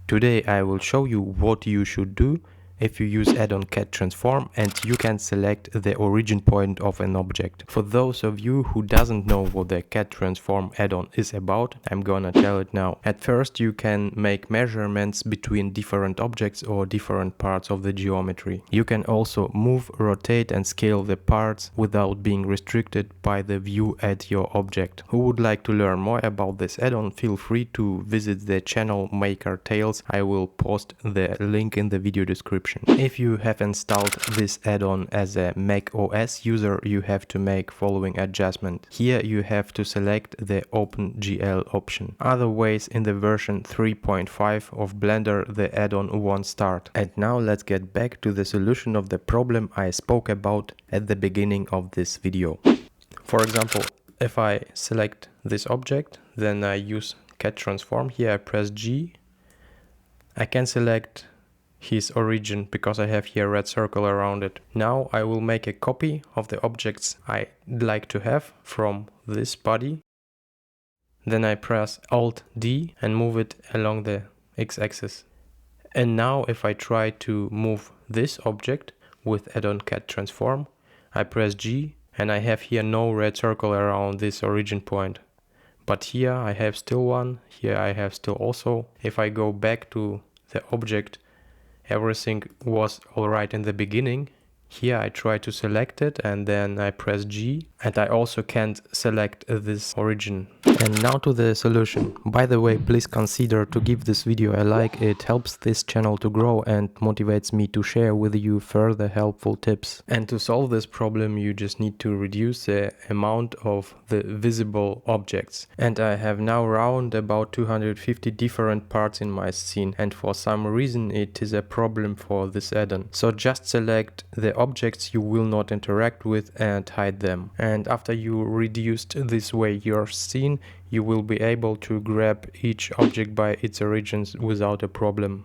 Today I will show you what you should do if you use add-on CAD Transform and you can select the origin point of an object. For those of you who doesn't know what the CAD Transform add-on is about, I'm gonna tell it now. At first you can make measurements between different objects or different parts of the geometry. You can also move, rotate and scale the parts without being restricted by the view at your object. Who would like to learn more about this add-on, feel free to visit the channel Maker Tales. I will post the link in the video description. If you have installed this add-on as a macOS user, you have to make following adjustment. Here you have to select the OpenGL option. Otherwise, in the version 3.5 of Blender, the add-on won't start. And now let's get back to the solution of the problem I spoke about at the beginning of this video. For example, if I select this object, then I use CAD Transform. Here I press G. I can select his origin because I have here a red circle around it. Now I will make a copy of the objects I like to have from this body. Then I press Alt D and move it along the x-axis. And now if I try to move this object with add-on CAD Transform, I press G and I have here no red circle around this origin point. But here I have still one, here I have still also. If I go back to the object, everything was alright in the beginning. Here I try to select it and then I press G and I also can't select this origin. And now to the solution. By the way, please consider to give this video a like. It helps this channel to grow and motivates me to share with you further helpful tips. And to solve this problem, you just need to reduce the amount of the visible objects. And I have now around about 250 different parts in my scene, and for some reason it is a problem for this add-on. So just select the objects you will not interact with and hide them. And after you reduced this way your scene, you will be able to grab each object by its origins without a problem.